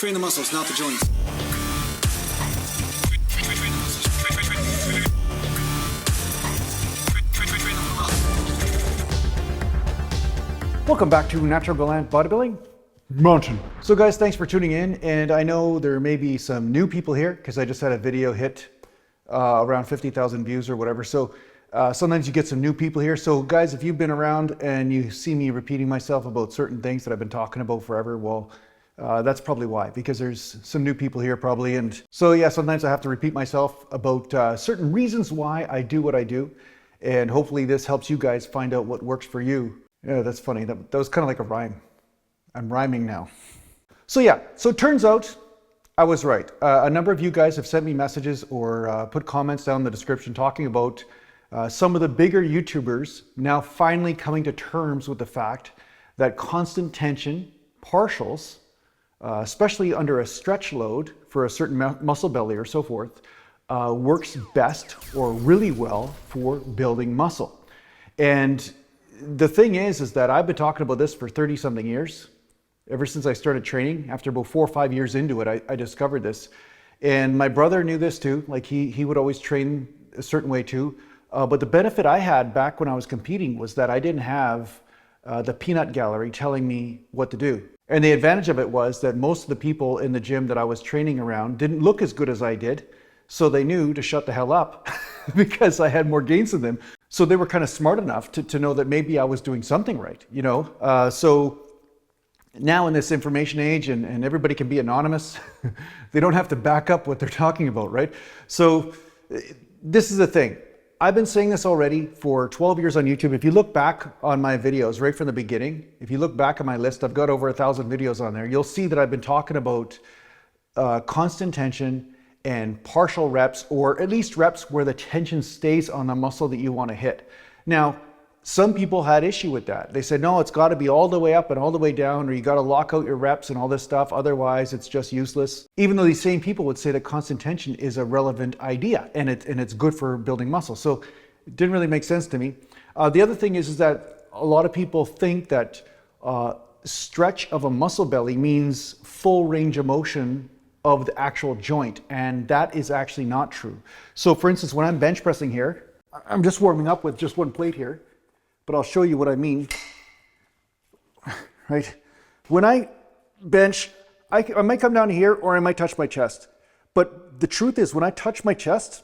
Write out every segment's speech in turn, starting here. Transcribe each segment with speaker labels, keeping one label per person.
Speaker 1: Train the muscles, not the joints.
Speaker 2: Welcome back to Natural Gallant Bodybuilding Mountain. So guys, thanks for tuning in. And I know there may be some new people here because I just had a video hit around 50,000 views or whatever. So sometimes you get some new people here. So guys, if you've been around and you see me repeating myself about certain things that I've been talking about forever, well, that's probably why, because there's some new people here probably. And so yeah, sometimes I have to repeat myself about certain reasons why I do what I do. And hopefully this helps you guys find out what works for you. Yeah, that's funny. That was kind of like a rhyme. I'm rhyming now. So yeah, so it turns out I was right. A number of you guys have sent me messages or put comments down in the description talking about some of the bigger YouTubers now finally coming to terms with the fact that constant tension partials, especially under a stretch load for a certain muscle belly or so forth, works best or really well for building muscle. And the thing is that I've been talking about this for 30 something years. Ever since I started training, after about 4 or 5 years into it, I discovered this. And my brother knew this too. Like he would always train a certain way too. But the benefit I had back when I was competing was that I didn't have the peanut gallery telling me what to do. And the advantage of it was that most of the people in the gym that I was training around didn't look as good as I did. So they knew to shut the hell up because I had more gains than them. So they were kind of smart enough to know that maybe I was doing something right, you know? So now in this information age and everybody can be anonymous, they don't have to back up what they're talking about, right? So this is the thing. I've been saying this already for 12 years on YouTube. If you look back on my videos right from the beginning, if you look back at my list, I've got over 1,000 videos on there. You'll see that I've been talking about constant tension and partial reps, or at least reps where the tension stays on the muscle that you want to hit. Now, some people had issue with that. They said, no, it's got to be all the way up and all the way down, or you got to lock out your reps and all this stuff. Otherwise, it's just useless. Even though these same people would say that constant tension is a relevant idea and it's good for building muscle. So it didn't really make sense to me. The other thing is that a lot of people think that stretch of a muscle belly means full range of motion of the actual joint, and that is actually not true. So for instance, when I'm bench pressing here, I'm just warming up with just one plate here, but I'll show you what I mean, right? When I bench, I might come down here or I might touch my chest. But the truth is, when I touch my chest,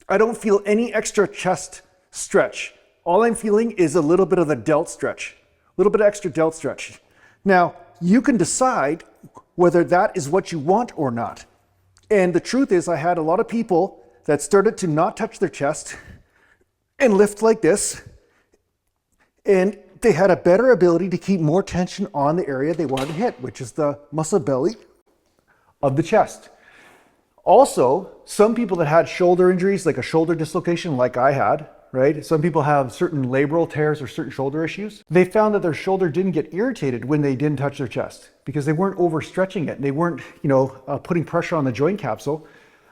Speaker 2: I don't feel any extra chest stretch. All I'm feeling is a little bit of the delt stretch, a little bit of extra delt stretch. Now, you can decide whether that is what you want or not. And the truth is, I had a lot of people that started to not touch their chest and lift like this, and they had a better ability to keep more tension on the area they wanted to hit, which is the muscle belly of the chest. Also, some people that had shoulder injuries, like a shoulder dislocation like I had, right? Some people have certain labral tears or certain shoulder issues. They found that their shoulder didn't get irritated when they didn't touch their chest because they weren't overstretching it. They weren't, putting pressure on the joint capsule,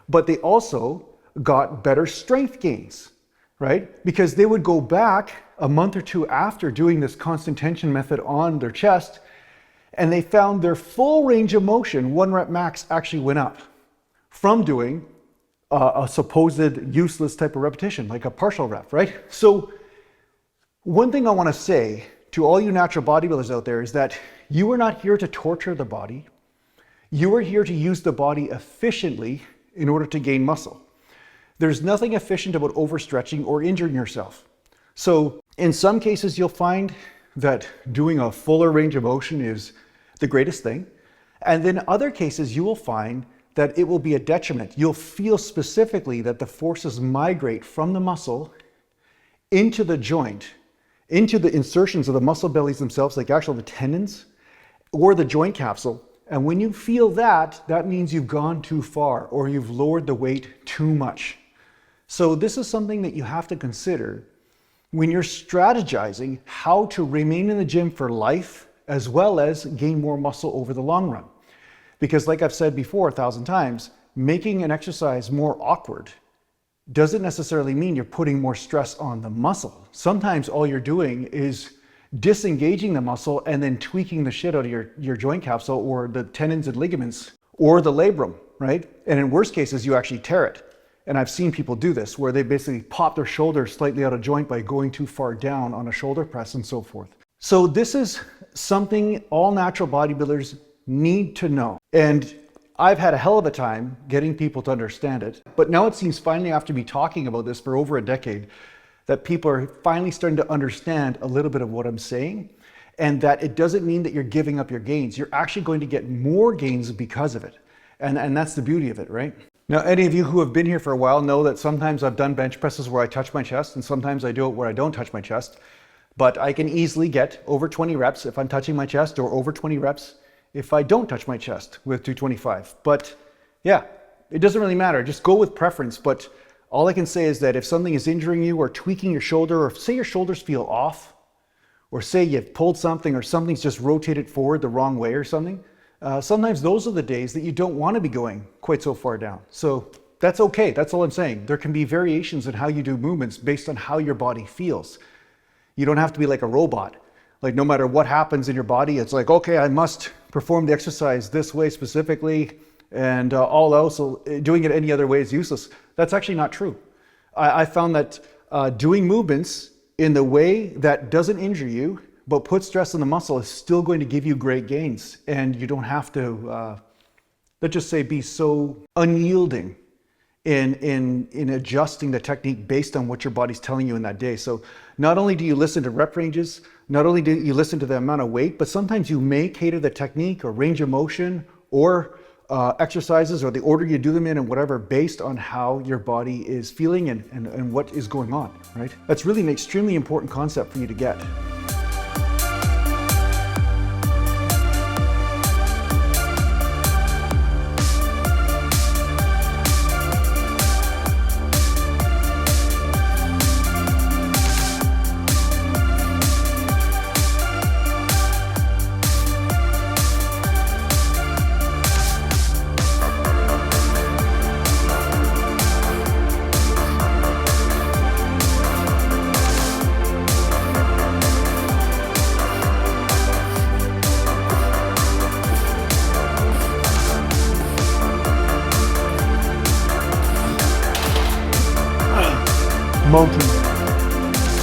Speaker 2: but they also got better strength gains, right? Because they would go back a month or two after doing this constant tension method on their chest, and they found their full range of motion, 1 rep max, actually went up from doing a supposed useless type of repetition, like a partial rep, right? So one thing I want to say to all you natural bodybuilders out there is that you are not here to torture the body. You are here to use the body efficiently in order to gain muscle. There's nothing efficient about overstretching or injuring yourself. So in some cases, you'll find that doing a fuller range of motion is the greatest thing. And then other cases, you will find that it will be a detriment. You'll feel specifically that the forces migrate from the muscle into the joint, into the insertions of the muscle bellies themselves, like actually the tendons or the joint capsule. And when you feel that, that means you've gone too far or you've lowered the weight too much. So this is something that you have to consider when you're strategizing how to remain in the gym for life as well as gain more muscle over the long run. Because like I've said before 1,000 times, making an exercise more awkward doesn't necessarily mean you're putting more stress on the muscle. Sometimes all you're doing is disengaging the muscle and then tweaking the shit out of your joint capsule or the tendons and ligaments or the labrum, right? And in worst cases, you actually tear it. And I've seen people do this where they basically pop their shoulder slightly out of joint by going too far down on a shoulder press and so forth. So this is something all natural bodybuilders need to know. And I've had a hell of a time getting people to understand it. But now it seems finally, after me talking about this for over a decade, that people are finally starting to understand a little bit of what I'm saying, and that it doesn't mean that you're giving up your gains. You're actually going to get more gains because of it. And that's the beauty of it, right? Now, any of you who have been here for a while know that sometimes I've done bench presses where I touch my chest, and sometimes I do it where I don't touch my chest. But I can easily get over 20 reps if I'm touching my chest, or over 20 reps if I don't touch my chest with 225. But yeah, it doesn't really matter. Just go with preference. But all I can say is that if something is injuring you or tweaking your shoulder, or say your shoulders feel off, or say you've pulled something or something's just rotated forward the wrong way or something, sometimes those are the days that you don't want to be going quite so far down. So that's okay. That's all I'm saying. There can be variations in how you do movements based on how your body feels. You don't have to be like a robot. Like no matter what happens in your body, it's like, okay, I must perform the exercise this way specifically, and all else, doing it any other way is useless. That's actually not true. I found that doing movements in the way that doesn't injure you, but puts stress on the muscle, is still going to give you great gains. And you don't have to, let's just say, be so unyielding in adjusting the technique based on what your body's telling you in that day. So not only do you listen to rep ranges, not only do you listen to the amount of weight, but sometimes you may cater the technique or range of motion or exercises or the order you do them in and whatever based on how your body is feeling and what is going on, right? That's really an extremely important concept for you to get.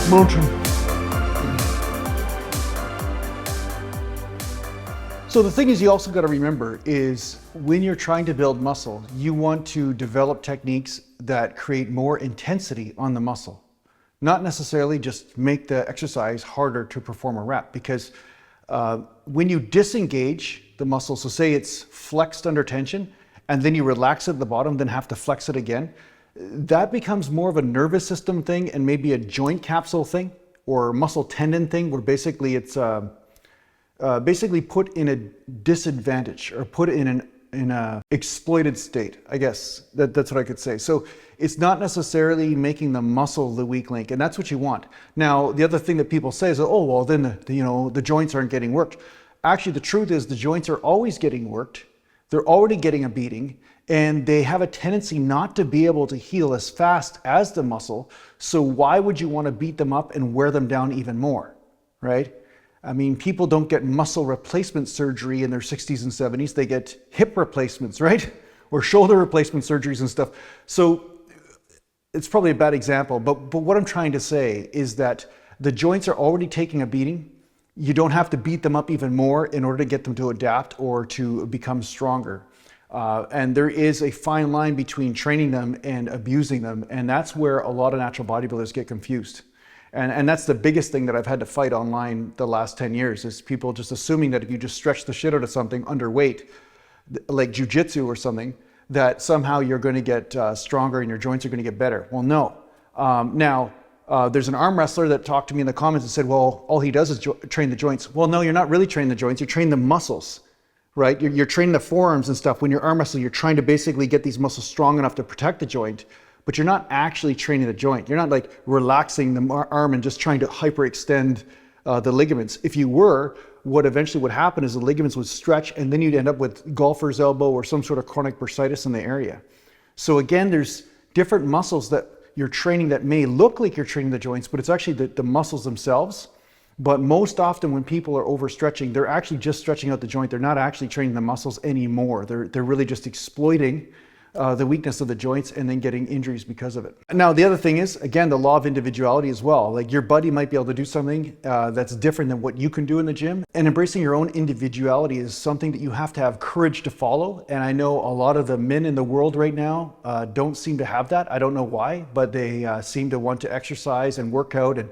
Speaker 2: Mountain. So the thing is, you also got to remember is when you're trying to build muscle, you want to develop techniques that create more intensity on the muscle, not necessarily just make the exercise harder to perform a rep. Because when you disengage the muscle, so say it's flexed under tension and then you relax it at the bottom, then have to flex it again, that becomes more of a nervous system thing and maybe a joint capsule thing or muscle tendon thing, where basically it's basically put in a disadvantage or put in a exploited state. I guess that's what I could say. So it's not necessarily making the muscle the weak link, and that's what you want. Now, the other thing that people say is, oh, well, then the joints aren't getting worked. Actually, the truth is the joints are always getting worked. They're already getting a beating, and they have a tendency not to be able to heal as fast as the muscle. So why would you want to beat them up and wear them down even more, right? I mean, people don't get muscle replacement surgery in their 60s and 70s. They get hip replacements, right? Or shoulder replacement surgeries and stuff. So it's probably a bad example, but what I'm trying to say is that the joints are already taking a beating. You don't have to beat them up even more in order to get them to adapt or to become stronger. And there is a fine line between training them and abusing them. And that's where a lot of natural bodybuilders get confused. And that's the biggest thing that I've had to fight online the last 10 years is people just assuming that if you just stretch the shit out of something underweight, like jujitsu or something, that somehow you're going to get stronger and your joints are going to get better. Well, no. There's an arm wrestler that talked to me in the comments and said, well, all he does is train the joints. Well, no, you're not really training the joints. You're training the muscles, right? You're training the forearms and stuff. When you're arm wrestling, you're trying to basically get these muscles strong enough to protect the joint, but you're not actually training the joint. You're not like relaxing the arm and just trying to hyperextend the ligaments. If you were, what eventually would happen is the ligaments would stretch and then you'd end up with golfer's elbow or some sort of chronic bursitis in the area. So again, there's different muscles that you're training that may look like you're training the joints, but it's actually the muscles themselves. But most often when people are overstretching, they're actually just stretching out the joint. They're not actually training the muscles anymore. They're really just exploiting the weakness of the joints and then getting injuries because of it. Now, the other thing is, again, the law of individuality as well. Like your buddy might be able to do something that's different than what you can do in the gym. And embracing your own individuality is something that you have to have courage to follow. And I know a lot of the men in the world right now don't seem to have that. I don't know why, but they seem to want to exercise and work out and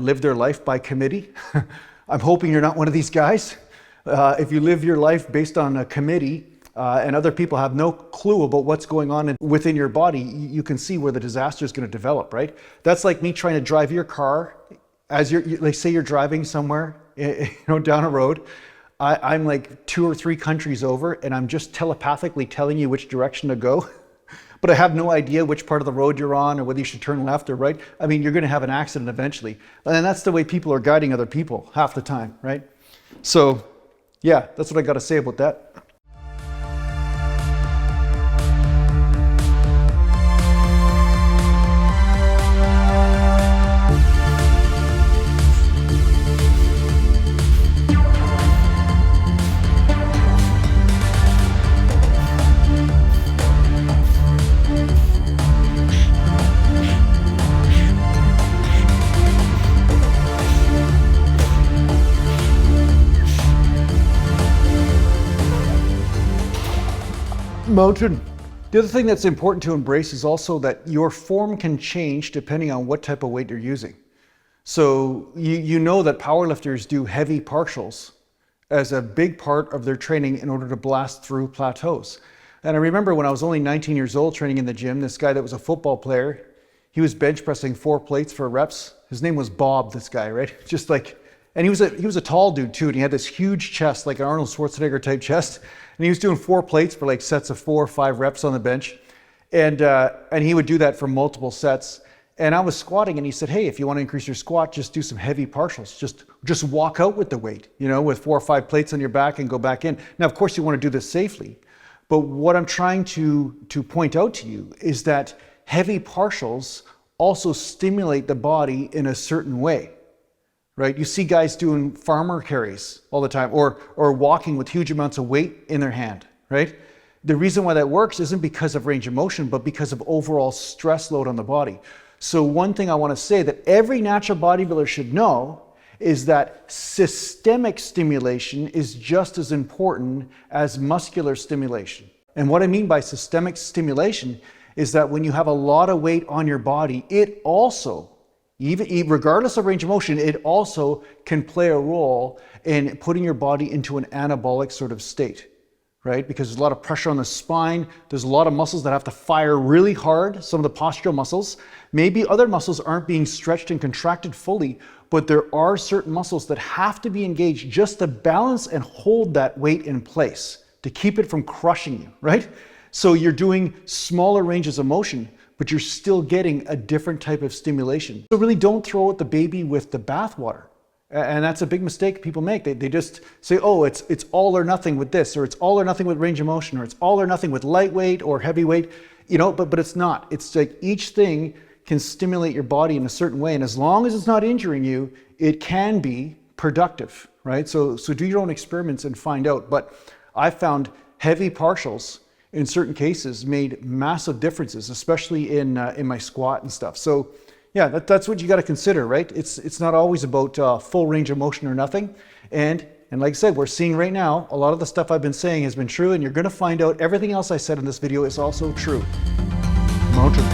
Speaker 2: live their life by committee. I'm hoping you're not one of these guys. If you live your life based on a committee and other people have no clue about what's going on within your body, you can see where the disaster is going to develop, right? That's like me trying to drive your car as like say you're driving somewhere, down a road. I'm like 2 or 3 countries over and I'm just telepathically telling you which direction to go. But I have no idea which part of the road you're on or whether you should turn left or right. I mean, you're going to have an accident eventually. And that's the way people are guiding other people half the time, right? So yeah, that's what I got to say about that. Mountain. The other thing that's important to embrace is also that your form can change depending on what type of weight you're using. So you know that powerlifters do heavy partials as a big part of their training in order to blast through plateaus. And I remember when I was only 19 years old training in the gym, this guy that was a football player, he was bench pressing 4 plates for reps. His name was Bob, this guy, right? Just like, and he was a tall dude too, and he had this huge chest, like an Arnold Schwarzenegger type chest. And he was doing 4 plates for like sets of 4 or 5 reps on the bench. And he would do that for multiple sets. And I was squatting and he said, hey, if you want to increase your squat, just do some heavy partials. Just walk out with the weight, with 4 or 5 plates on your back and go back in. Now, of course, you want to do this safely. But what I'm trying to point out to you is that heavy partials also stimulate the body in a certain way. Right? You see guys doing farmer carries all the time or walking with huge amounts of weight in their hand, right? The reason why that works isn't because of range of motion, but because of overall stress load on the body. So one thing I want to say that every natural bodybuilder should know is that systemic stimulation is just as important as muscular stimulation. And what I mean by systemic stimulation is that when you have a lot of weight on your body, it also, even regardless of range of motion, it also can play a role in putting your body into an anabolic sort of state, right? Because there's a lot of pressure on the spine. There's a lot of muscles that have to fire really hard, some of the postural muscles. Maybe other muscles aren't being stretched and contracted fully, but there are certain muscles that have to be engaged just to balance and hold that weight in place, to keep it from crushing you, right? So you're doing smaller ranges of motion, but you're still getting a different type of stimulation. So really don't throw out the baby with the bathwater. And that's a big mistake people make. They just say, oh, it's all or nothing with this, or it's all or nothing with range of motion, or it's all or nothing with lightweight or heavyweight, but it's not. It's like each thing can stimulate your body in a certain way. And as long as it's not injuring you, it can be productive, right? So do your own experiments and find out. But I found heavy partials in certain cases made massive differences, especially in my squat and stuff. So yeah, that's what you got to consider, right? It's not always about full range of motion or nothing. And like I said, we're seeing right now, a lot of the stuff I've been saying has been true, and you're going to find out everything else I said in this video is also true. Mountain.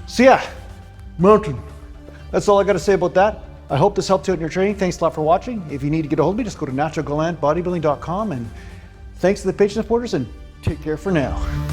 Speaker 2: So yeah, mountain. That's all I got to say about that. I hope this helped you out in your training. Thanks a lot for watching. If you need to get a hold of me, just go to naturalgalantbodybuilding.com, and thanks to the patient supporters, and Take care for now.